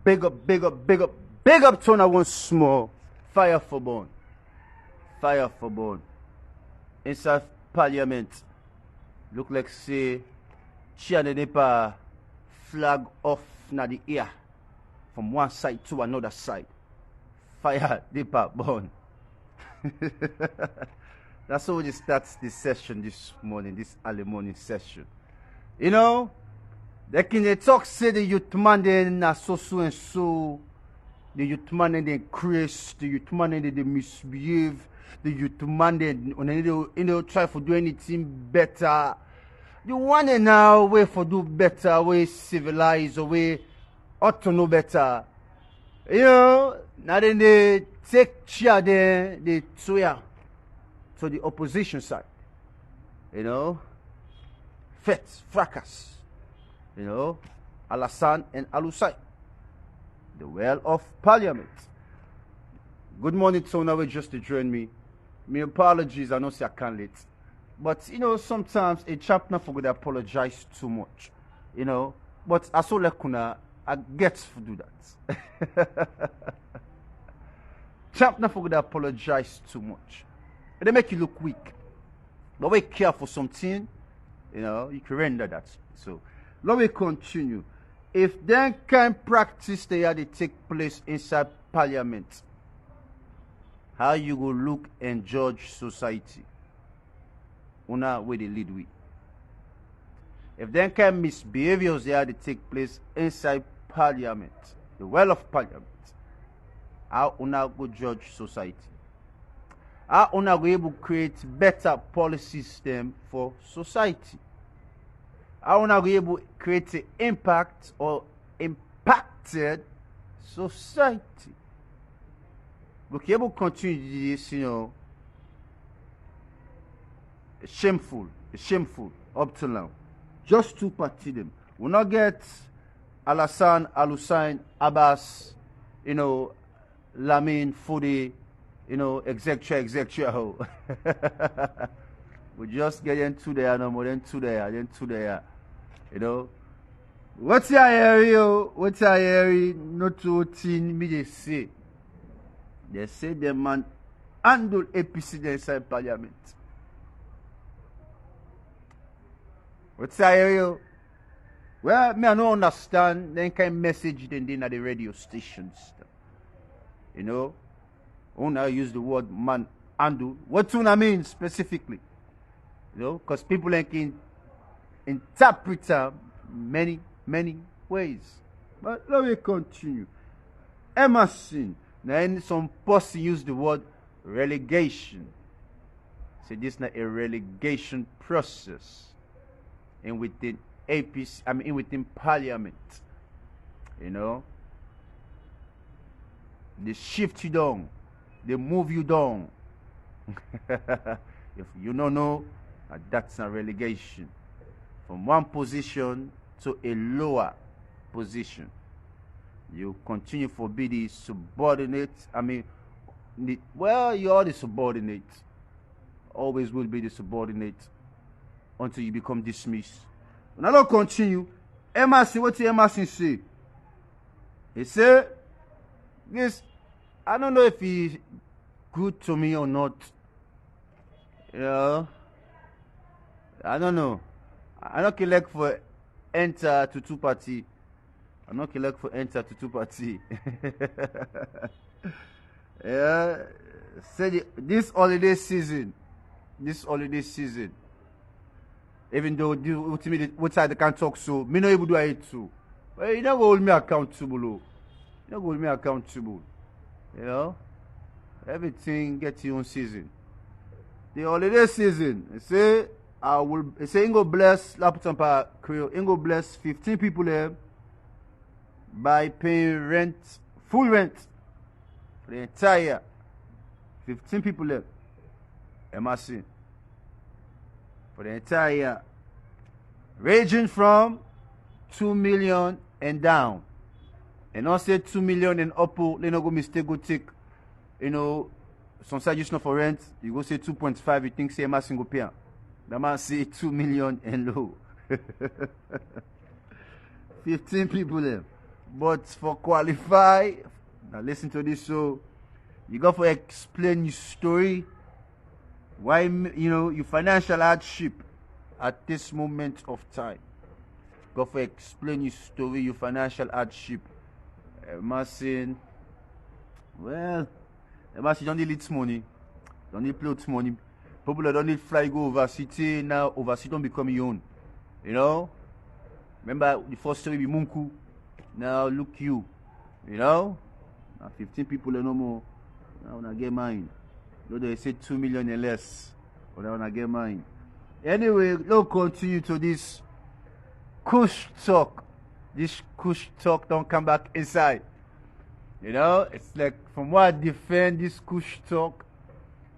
big up to una once more. Fire for born. Fire for born. Inside Parliament. Look like say Chia de Nepa flag off na the air from one side to another side. Fire Nepa born. That's how we start this session this morning, this early morning session. You know, they can talk say the youth man they na so and so. The youth man they craze, the youth man they misbehave, the youth man they try to do anything better. You want to now way for do better, way civilize, way ought to know better. You know, now then they take chair there, they swear to the opposition side. You know, fete, fracas. You know, Alassane and Alusai. The well of Parliament. Good morning, Tona, just to join me. My apologies, I know say I can't late. But, you know, sometimes a chap not forget to apologize too much. You know, but as well kuna, I get to do that. Chap not forget to apologize too much. They make you look weak. But we care for something, you know, you can render that. So, let me continue. If then can practice they take place inside Parliament, how you go look and judge society? Una where they lead with. If then can misbehaviors they take place inside Parliament, the well of Parliament, how una go judge society? How una go able to create better policy system for society? How una go able to create an impact or impacted society? We can able to continue this, you know, shameful up to now. Just two party them. We not get Alassane, Alusai, Abbas, you know, Lamin, Fudi, you know, etc. We just get into there no more than two there. You know. What's your area? Not to thing me they say. They say the man handle APC inside Parliament. What's your area? Well, me I don't understand then kind of message then at the radio stations. You know? When I use the word man handle, what do I mean specifically? You know, because people can interpret many ways. But let me continue. Emmerson, then some person use the word relegation. So this is not a relegation process in within APC, in within Parliament. You know, they shift you down, they move you down. If you don't know, that's a relegation from one position to a lower position. You continue to be the subordinate. You are the subordinate. Always will be the subordinate until you become dismissed. Now let's continue. Emmerson, what did Emmerson say? He said, "This, I don't know if he's good to me or not. You know, I don't know. I don't elect for enter to two party. I'm not elect for enter to two party." Yeah, said this holiday season, even though what side they can't talk so, me no able do it too. But you never hold me accountable. You know, everything gets your own season. The holiday season, Ingo bless Laputampa Creole, Ingo bless 15 people there by paying full rent for the entire 15 people there. Emmerson. For the entire year, ranging from 2 million and down. And not say 2 million and up, they not go mistake, go take, you know, some side just not for rent, you go say 2.5, you think say Emmerson go pay. The man say 2 million and low. 15 people there. But for qualify, now listen to this. So you got to explain your story. Why, your financial hardship at this moment of time. Got to explain your story, your financial hardship. Emmerson, well, Emmerson don't need money. Don't need plot money. People that don't need fly go overseas now. Overseas don't become your own. Remember the first story with Munku. Now look you. Now 15 people no more. Now when I get mine. They say 2 million and less. But when I get mine. Anyway, let's continue to this Kush talk. This Kush talk don't come back inside. It's like from what I defend this Kush talk.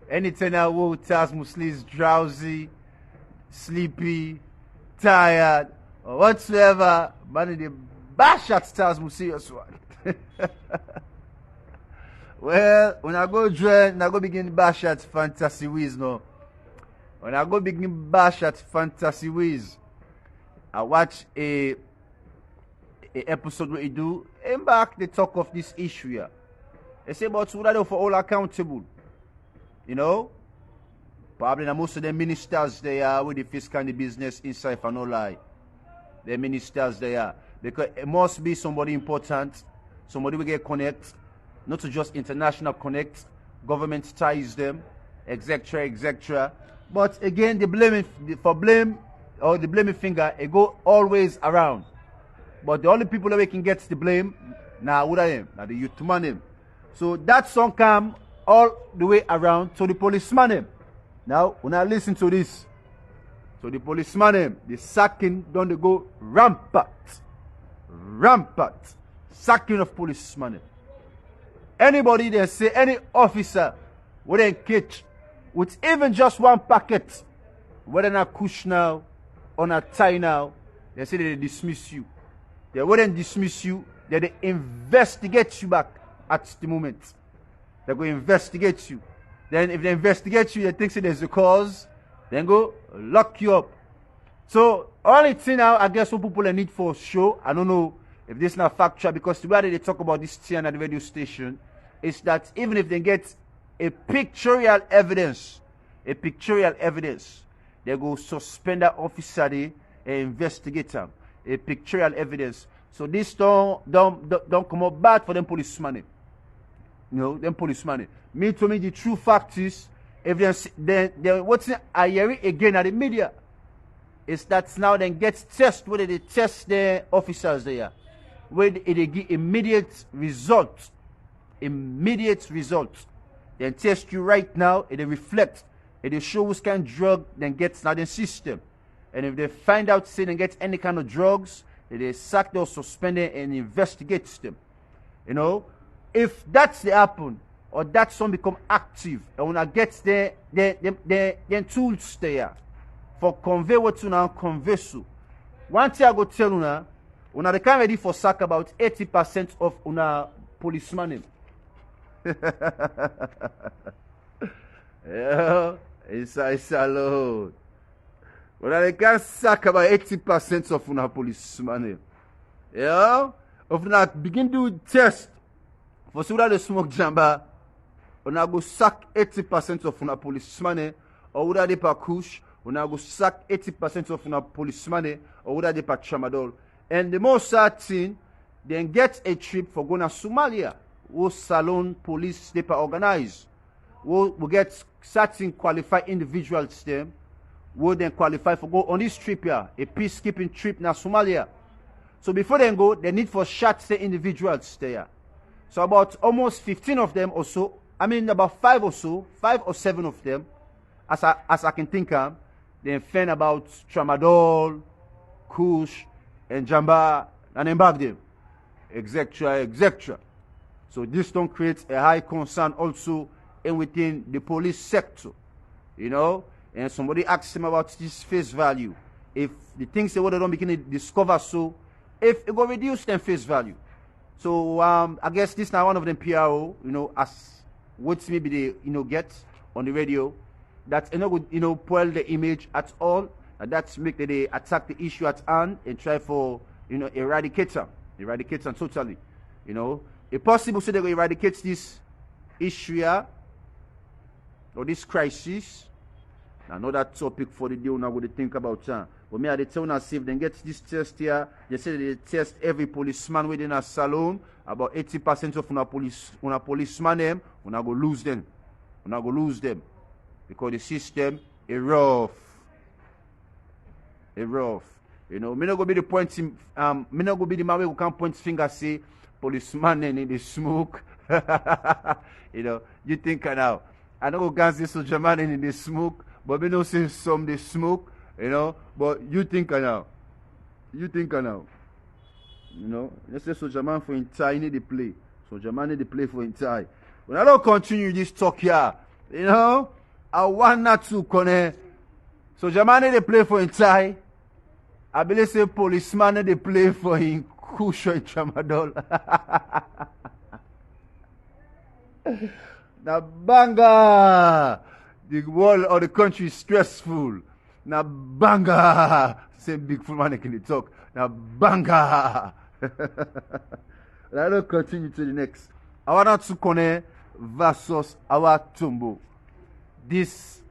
Anytime I walk, Taz Musli is drowsy, sleepy, tired, or whatsoever, man, they bash at Taz Musli as well. Well, when I go join, I go begin bash at Fantacee Wiz now. When I go begin bash at Fantacee Wiz, I watch a episode where he do, and back they talk of this issue here. They say about who are for all accountable. Probably most of the ministers they are with the fiscal and the business inside for no lie. The ministers they are. Because it must be somebody important, somebody will get connect, not to just international connect, government ties them, etc., etc. But again, the blaming finger, it go always around. But the only people that we can get the blame, now who are them? Now the youth man them. So that song come all the way around to the policeman him. Now, when I listen to this, so the policeman him, the sacking don't they go rampant. Sacking of policeman him. Anybody they say, any officer, would they catch with even just one packet, whether not kush now or not tie now, they say they dismiss you. They wouldn't dismiss you, they investigate you back at the moment. They go investigate you. Then if they investigate you, they think there's a cause, then go lock you up. So only thing now, I guess what people need for show, I don't know if this is not factual, because the way they talk about this thing at the radio station is that even if they get a pictorial evidence, they go suspend that officer there and investigate them. A pictorial evidence. So this don't come up bad for them policemen. Them policemen. Me to me, the true fact is, evidence. Then what's I hear it again at the media is that now then gets test whether they test the officers there, where they give immediate results. Then test you right now, and they reflect, and they show which kind of drug then gets now the system. And if they find out say they get any kind of drugs, they sack them or suspend them and investigate them. If that's the happen, or that some become active, and when I get there, then tools there for convey what you now convey so. One thing I go tell you now, when they come ready for sack about 80% of una policemen. Yeah, it's a load. When they can sack about 80% of una policemen. Yeah, if una begin to test for so that the smoke jamba, una go sack 80% of una policemen, or would they pa kush, una go sack 80% of una policemen, or would they pa tramadol. And the most sad thing, then get a trip for going to Somalia, who Salon police they pa organize, who get certain qualified individuals them, who then qualify for go on this trip here, a peacekeeping trip na Somalia. So before they go, they need for shot the individuals there. So about almost 15 of them or so, about 5 or 7 of them, as I can think of, they find about tramadol, kush, and jamba, and embark them, etc. So this don't create a high concern also within the police sector, And somebody asks him about this face value. If the things they don't begin to discover, so if it will reduce them face value. So I guess this now one of them PRO, as what maybe they get on the radio, that would spoil the image at all. And that's make they attack the issue at hand and try for eradicate them. Eradicate them totally. You know, it's possible so they will eradicate this issue here, or this crisis. Another topic for the day we're going to think about. But me, I tell you, if they get this test here, they say they test every policeman within a salon. About 80% of una policeman them, we're going to lose them. We're not going to lose them. Because the system is rough. It's rough. You know, me not going to be the pointing, me not going to be the man who can point finger say, policeman in the smoke. You know, you think now. I don't go against this soldier man in the smoke, but we don't say some they smoke, you know, but you think now. You think now. You know, let's say soldier man for entire need to play. Soldier man need to play for entire. When I don't continue this talk here, you know, Hawanatu Konneh. Soldier man need to play for entire. I believe say policeman need to play for him cushion in tramadol. Now banga, the world or the country is stressful. Now banga, same big full man can talk. Now banga. Let us continue to the next. Hawanatu Konneh versus Hawa. This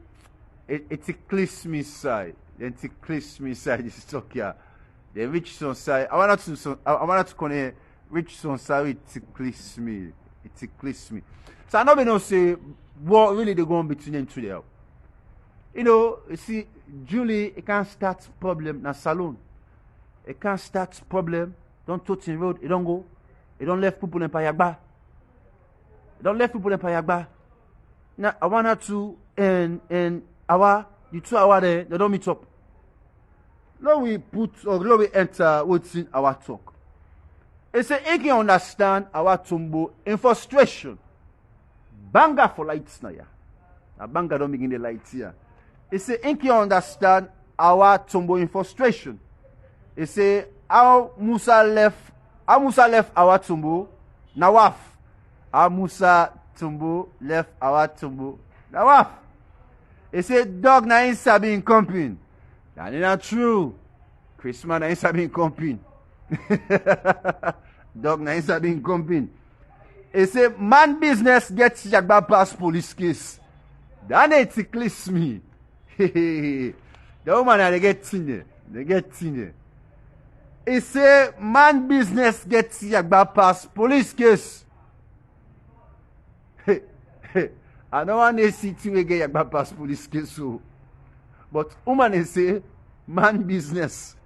it's a Christmas side. It's a Christmas side. This talk here. The rich son side. Hawanatu Konneh rich son side. It's a Christmas. It's a Christmas. So I know we don't say what really they go on between them two there. You know, you see, Julie, it can't start problem na salon. It can't start problem. Don't touch in road. It don't go. It don't left people in Payagba. It don't left people in Payagba. Now Hawanatu and Hawa, the 2 hours there, they don't meet up. Now we enter what's in our talk. It's say you can understand our Tombo in frustration. Banga for lights now, yeah. A banga don't begin the lights here. It say you can understand our Tombo in frustration. It say how Musa left our Tombo Nawaf. How Musa Tombo left our Tombo Nawaf. It say dog na in sabi in company. That is not true. Christmas na in sabi in company. Dog na in sabi in company. It say man business gets jagba past police case. That ain't ticklish me. The woman they get in there. They get in there. It say man business gets jagba past police case. I don't want to see to get jagba past police case so. But woman they say man business.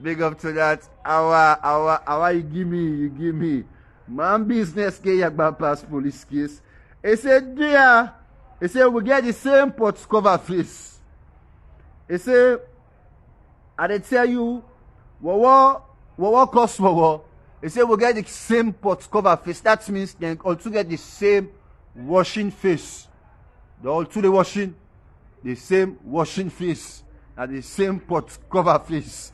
Big up to that. Our, you give me. Man business get yagba pass police case. He said, dear, he said, we get the same pot cover face. He said, I they tell you, what cost what? He said, we get the same pot cover face. That means they also get the same washing face. They all two the washing, the same washing face, and the same pot cover face.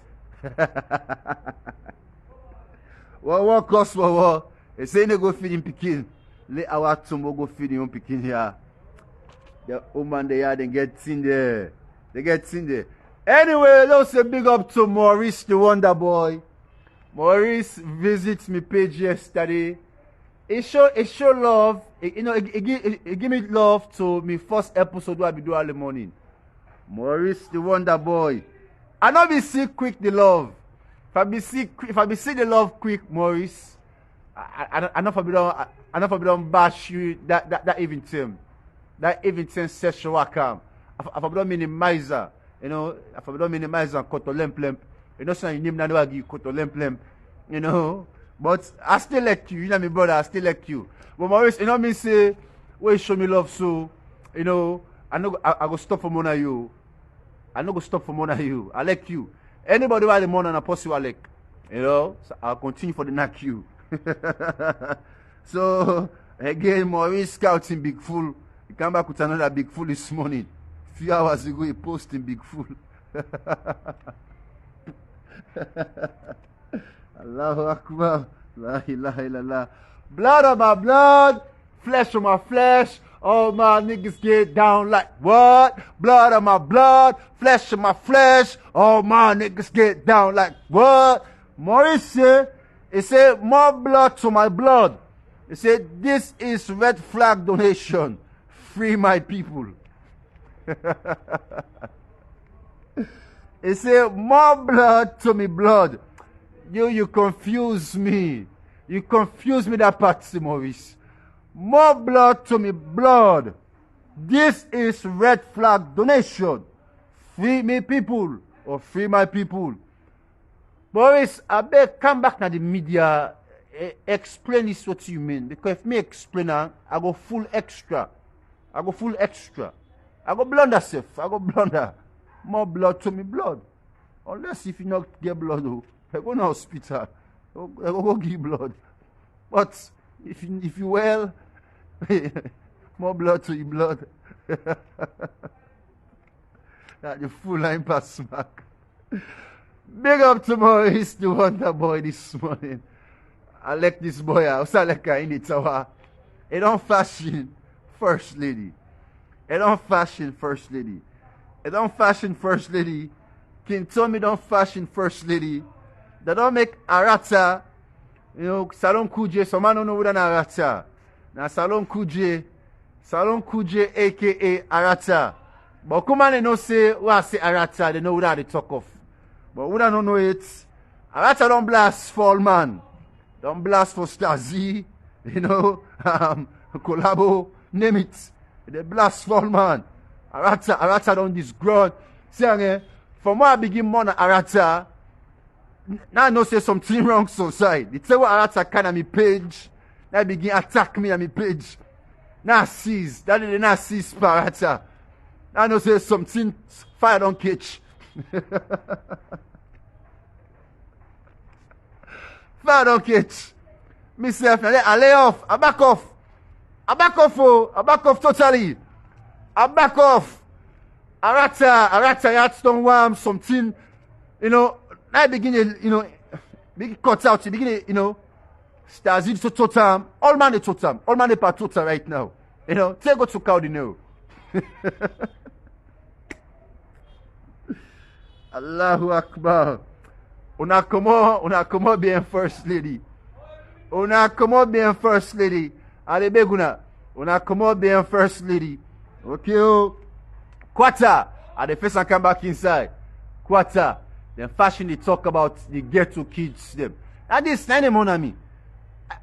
What cost what? They say they go feed him picking. Let our Tombo go feed him picking here. The woman they are, they get in there. They get in there. Anyway, let's say big up to Maurice the Wonder Boy. Maurice visits me page yesterday. It show love. It give me love to me first episode where I be do all the morning. Maurice the Wonder Boy. I not be see quick the love. If I be see the love quick, Maurice, I not for be don't bash you that even term. That even term sexual come. I for be don't minimizer. You know, I for be don't minimizer koto lemp. You know, so you name na do give koto lemp. You know. But I still like you. You know me, brother, I still like you. But Maurice, you know me say, where you show me love so, you know, I go stop for one of you. I no go stop for one of you. I like you. Anybody who the money and a pussy I like. You know? So I'll continue for the knock you. So again, Maurice scouting Big Fool. He come back with another Big Fool this morning. A few hours ago he posted Big Fool. Allahu Akbar. La ilaha illallah. Blood of my blood, flesh of my flesh. All my niggas get down like what? Blood of my blood, flesh of my flesh. All my niggas get down like what? Maurice said, he said, more blood to my blood. He said, this is red flag donation. Free my people. He said, more blood to me blood. You confuse me. You confuse me that part, Maurice. More blood to me blood. This is red flag donation. Free me people. Or free my people. Maurice, I beg come back to the media. Explain this what you mean. Because if me explain, I go full extra. I go full extra. I go blunder self. I go blunder. More blood to me blood. Unless if you not get blood, though, I go to hospital. I go give blood. But if you well, more blood to your blood. That the full line pass smack. Big up to Maurice, the Wonder Boy this morning. I like this boy. I also like her in the tower. It don't fashion first lady. It don't fashion first lady. It don't fashion first lady. King Tommy don't fashion first lady. They don't make Arata. You know, Salon Kuje. Some man don't know what an Arata. Now Salon Kuje, aka Arata. But come on, they don't say what say Arata. They know what they talk of. But we don't know it. Arata don't blast fall man. Don't blast for Stasi. You know, Collabo, name it. They blast fall man. Arata don't disground. Saying, from where I begin more Arata, now I know say something wrong society. They tell what Arata kind of me page. Now begin attack me on me page. Now seize. That is not seize Arata. Now I know say something fire don't catch. Fire don't catch. Myself, I lay off. I back off. I back off totally. I back off. Arata, yard don't want something, you know, I begin, you know, big cut out, begin, you know, stars into totem, all man the totem, all man the part totem right now. You know, take go to Cowdy now. Allahu Akbar. Una comment bien first lady. Una comment bien first lady. Allez beguna. Una comment bien first lady. Okay, oh. Quarter. And the first one come back inside. Quarter. Then fashion they talk about the ghetto kids them. And this nine mon ami.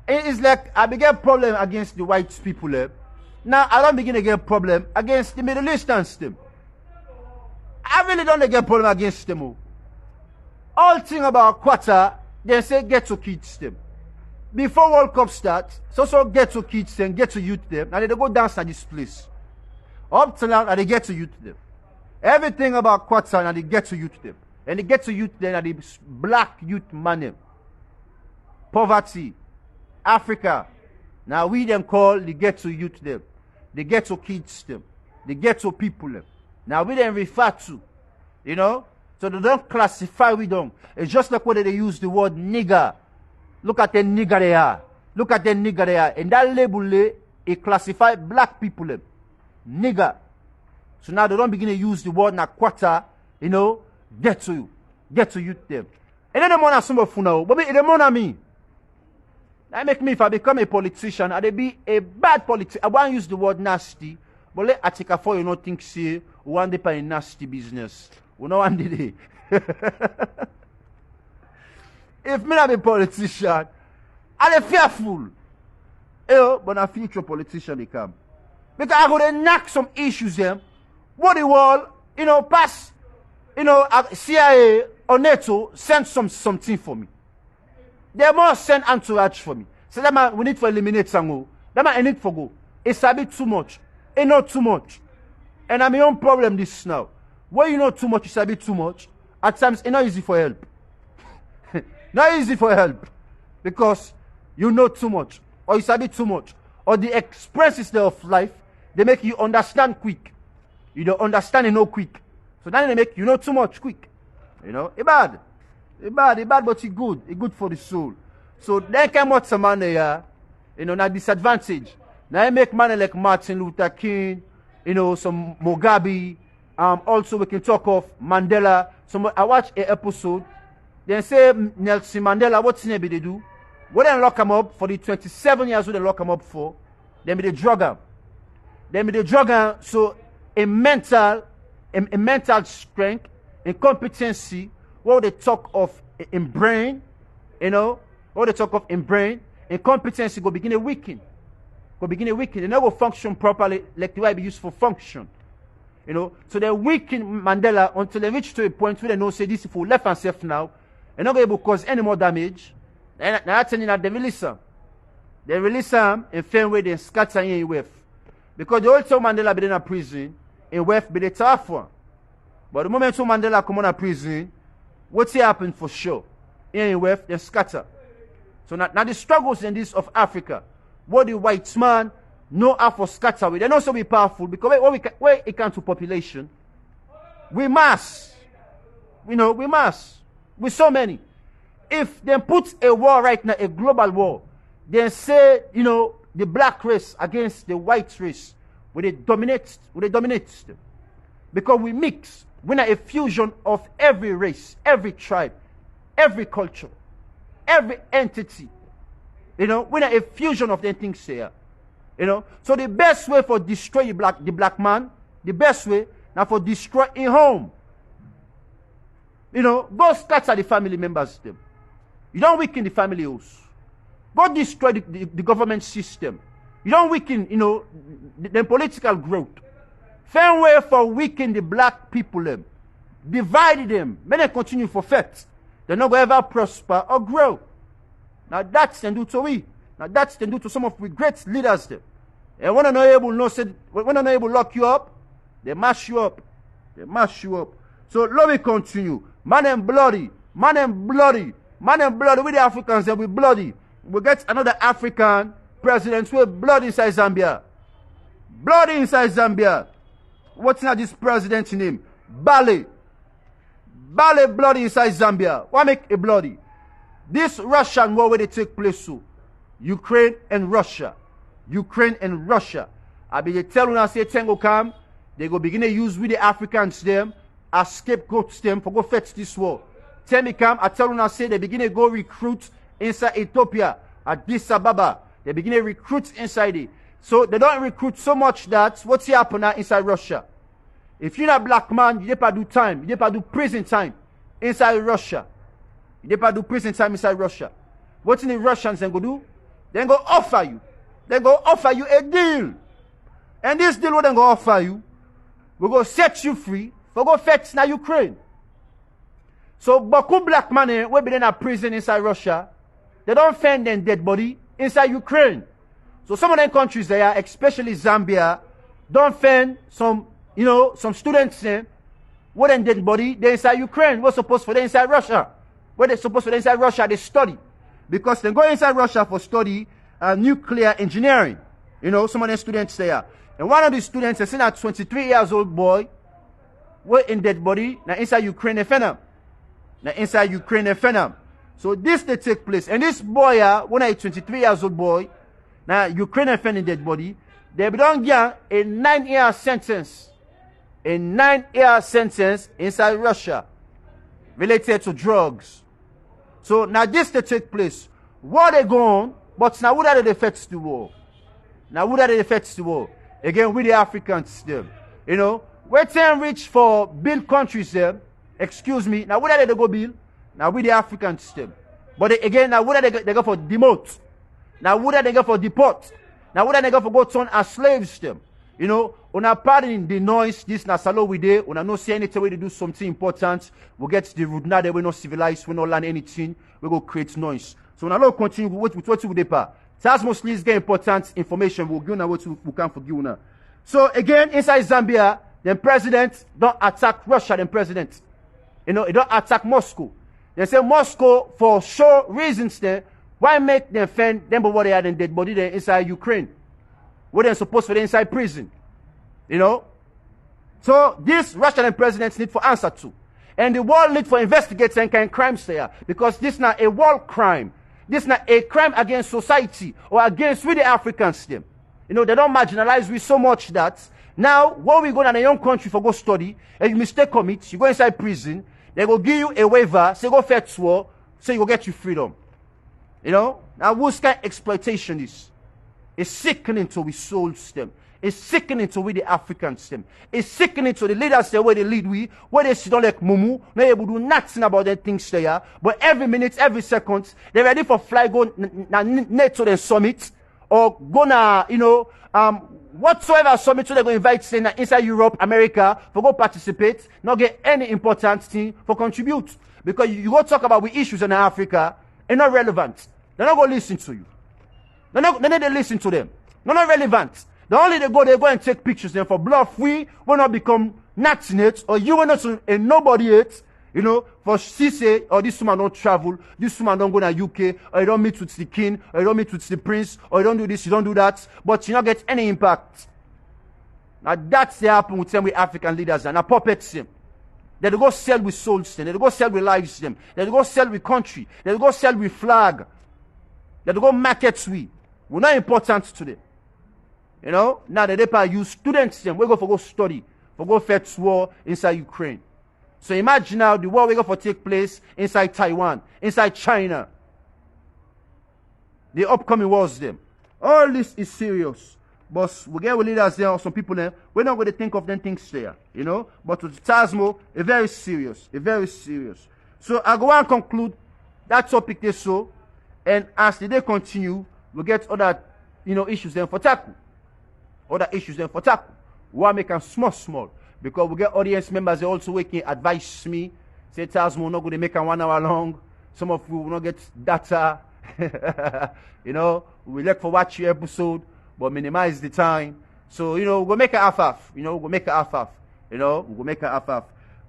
It's like I began problem against the white people. Now I don't begin to get problem against the Middle Easterns them. I really don't get problem against them all. All thing about quarter, they say ghetto kids them. Before World Cup starts, so ghetto kids them, ghetto youth them, and they go dance at this place. Up till now, and they get to youth them. Everything about quarter, and they get to youth them. And they get to youth them, and the black youth man. Poverty. Africa. Now we them call the ghetto youth them. The ghetto kids them. The ghetto people them. Now we them refer to. You know? So they don't classify with them. It's just like when they use the word nigger. Look at the nigger they are. Look at the nigger they are. And that label, it classify black people them. Nigger. So now they don't begin to use the word na quarter, you know, get to youth them. And then the man some of now, but the man me. That make me if I become a politician, I be a bad politician. I won't use the word nasty, but let I take a for you not think say one day by nasty business. We know one day. If me not be a politician, I'm fearful. But a future politician they come. Because I go to knock some issues them. What the world, you know, pass, you know, CIA or NATO send something for me. They must send entourage for me. So that man, we need to eliminate Sango. That man, I need for go. It's a bit too much. It's not too much. And I'm my own problem this now. When you know too much, it's a bit too much. At times, it's not easy for help. Not easy for help. Because you know too much. Or it's a bit too much. Or the experiences of life, they make you understand quick. You don't understand and know quick. So then they make you know too much quick. You know, it's bad. It's bad, but it's good. It's good for the soul. So then come what some man there, you know, na disadvantage. Now I make money like Martin Luther King, some Mugabe. Also we can talk of Mandela. I watch an episode. They say Nelson Mandela, what's name they do? What they lock him up for the 27 years what they lock him up for? They be the drug him. So a mental strength, in competency, what they talk of in brain, what they talk of in brain, in competency go begin a weaken. They never function properly like the way it be used for function. So they weaken Mandela until they reach to a point where they know say this for left and safe now, they're not able to cause any more damage. And that's telling that they release them. They release them in fair way they scatter in wave. Because the whole time Mandela be in a prison, in wave be the tough one. But the moment Mandela come on a prison, what's happened for sure? In wave, they scatter. So now the struggles in this of Africa, what the white man know how for scatter with. They know so be powerful because where it comes to population, we mass. We mass. With so many. If they put a war right now, a global war, they say, the black race against the white race, will they dominate them. Because we mix. We're not a fusion of every race, every tribe, every culture, every entity. We're not a fusion of the things here. So the best way for destroy the black man, the best way now for destroy in home. Go scatter the family members them. You don't weaken the family house. Go destroy the government system. You don't weaken, the political growth. Fair way for weaken the black people them. Divide them. May they continue for fact. They're not going to ever prosper or grow. Now that's them do to we. Now that's them do to some of the great leaders them. And when they're not able to lock you up, they mash you up. So let me continue. Man and bloody. We the Africans we bloody. We get another African president who blood inside Zambia. What's now this president's name? Bale bloody inside Zambia. Why make a bloody? This Russian war where they take place so. Ukraine and Russia. I be they tell when say Tango come, they go begin to use with the Africans them as scapegoats them for go fetch this war. Tell me come, I tell when say they begin to go recruit inside Ethiopia, Addis Ababa. They begin to recruit inside it. So they don't recruit so much that what's happening now inside Russia. If you're not a black man, you never do time. You never do prison time inside Russia. What in the Russians then go do? Then go offer you. They go offer you a deal. And this deal what they go offer you, we go set you free for go fetch now Ukraine. So Baku black man we be in a prison inside Russia. They don't find them dead body inside Ukraine. So some of them countries there, especially Zambia, don't find some students there, what them dead body, they inside Ukraine. What's supposed for them inside Russia? What they supposed for them inside Russia, they study. Because they go inside Russia for study nuclear engineering. Some of them students there. And one of the students, I seen a 23 years old boy, what in dead body, now inside Ukraine they find him. So this they take place. And this boy, when I 23 years old boy, now Ukraine offending dead body, they don't get a 9-year sentence. A 9-year sentence inside Russia related to drugs. So now this they take place. War they go on, but now what are the effects to war? Again, with the Africans them. Where time reach for build countries them. Excuse me. Now what are they go build? Now with the African system. But again, now what are they go for demote? Now what are they go for deport? Now what are they go for go turn as slaves them? On a pardon the noise, this na salo we dey, on a no see anything way to do something important. We get the root now that we not civilized, we not learn anything, we go create noise. So now let's continue with what we dey pa. That's mostly is get important information. We'll give now what we can forgive now. So again, inside Zambia, the president don't attack Russia, the president. It don't attack Moscow. They say Moscow, for sure reasons there, why make them defend them but what they had in dead body there inside Ukraine? What they're supposed to be inside prison. So this Russian presidents need for answer to. And the world need for investigating kind of crimes there. Because this is not a world crime. This is not a crime against society or against with the Africans them. You know, they don't marginalize we so much that now, when we go in a young country for go study, and you mistake commit, you go inside prison, they will give you a waiver, say go fair tour, say you will get you freedom. You know? Now, whose kind of exploitation is? It's sickening to we soul system. It's sickening to we the African system. It's sickening to the leaders there where they lead we, where they sit down like mumu, not able to do nothing about their things there. But every minute, every second, they're ready for fly go net to the summit, or go na, you know, whatsoever summit so they go invite say inside Europe, America, for go participate, not get any important thing for contribute. Because you go talk about we issues in Africa, and not relevant. They're not going to listen to you. They listen to them. They're not relevant. The only they go and take pictures. Then for bluff, we will not become nationate, or you will not a nobody yet. You know, for she say, oh, this woman don't travel, this woman don't go to UK, or you don't meet with the king, or you don't meet with the prince, or you don't do this, you don't do that, but you don't get any impact. Now that's the happen with some African leaders and a puppets them. They go sell with souls them, they go sell with lives them, they go sell with country, they go sell with flag, they go markets we. We're not important to them. You know, now they use students them, we go study, for go fight war inside Ukraine. So imagine now the war we go for take place inside Taiwan, inside China. The upcoming wars them. All this is serious. But we get leaders there or some people there, we're not going to think of them things there, you know. But with Tasmo, a very serious. So I go and conclude that topic there so, and as the day continue, we get other, you know, issues then for tackle. We make them small. Because we get audience members, they also waking advise me. Say, Tasmo, not going to make them 1 hour long. Some of you will not get data. You know, we like for watch your episode, but minimize the time. So, you know, we'll make it half.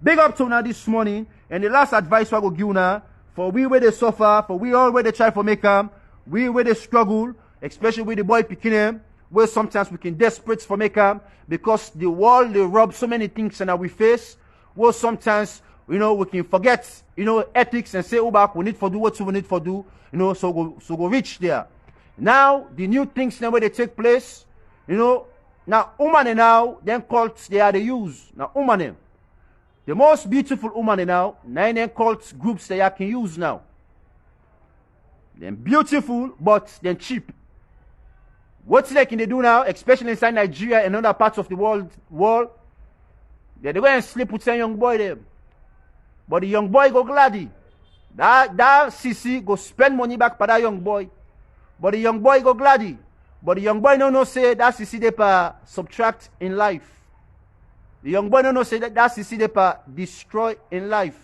Big up to now this morning. And the last advice I will give now, for we where they suffer, for we all where they try for make them, we where they struggle, especially with the boy picking them, where sometimes we can desperate for make them, because the world, they rub so many things in we face, where sometimes, you know, we can forget, you know, ethics and say, oh, back, we need to do what we need to do, you know, so go reach there. Now, the new things now where they take place, you know, now, woman now, then cults, they are the use. Now, woman, the most beautiful woman now, then cults groups they can use now. Then beautiful, but then cheap. What they can do now, especially inside Nigeria and other parts of the world, they go and sleep with some young boy there. But the young boy go gladdy. That CC go spend money back for that young boy. But the young boy go gladdy. But the young boy no say that CC they pa subtract in life. The young boy no say that CC they pa destroy in life.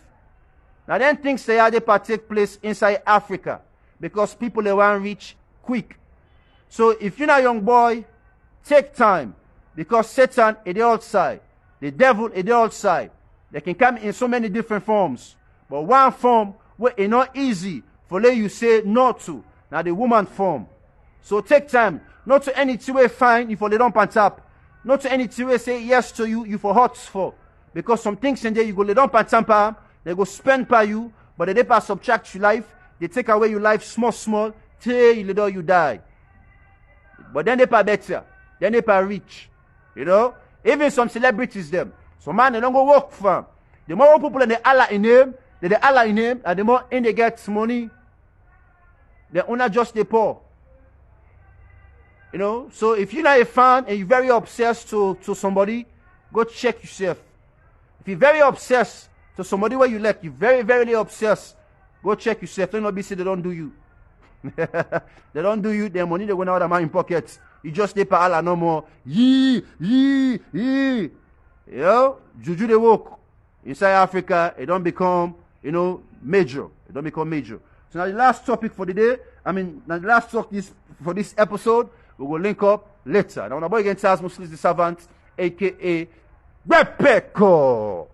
Now then things they pa take place inside Africa. Because people they want reach quick. So if you're not a young boy, take time. Because Satan is the outside. The devil is the outside. They can come in so many different forms. But one form where it's not easy for you say no to. Now the woman form. So take time. Not to any way fine if they don't pant up. Not to any way say yes to you for hot for. Because some things in there you go they don't pant up, they go spend by you, but they pass subtract your life, they take away your life small, till you die. But then they pay better. Then they pay rich. You know? Even some celebrities them. So man, they don't go work for them. The more people in the Allah in him, and the more in they get money, they only just the poor. You know? So if you're not a fan and you're very obsessed to somebody, go check yourself. If you're very obsessed to somebody where you like, you're very, very obsessed, go check yourself. Don't be say they don't do you. They don't do you, their money they went out of my pockets. You just stay per Allah no more. Yee. You know, juju they work. Inside Africa, it don't become, you know, major. It don't become major. So now the last topic for the day, the last talk for this episode, we will link up later. Now, when I boy again, Charles Muslims the Servant, aka Repeko.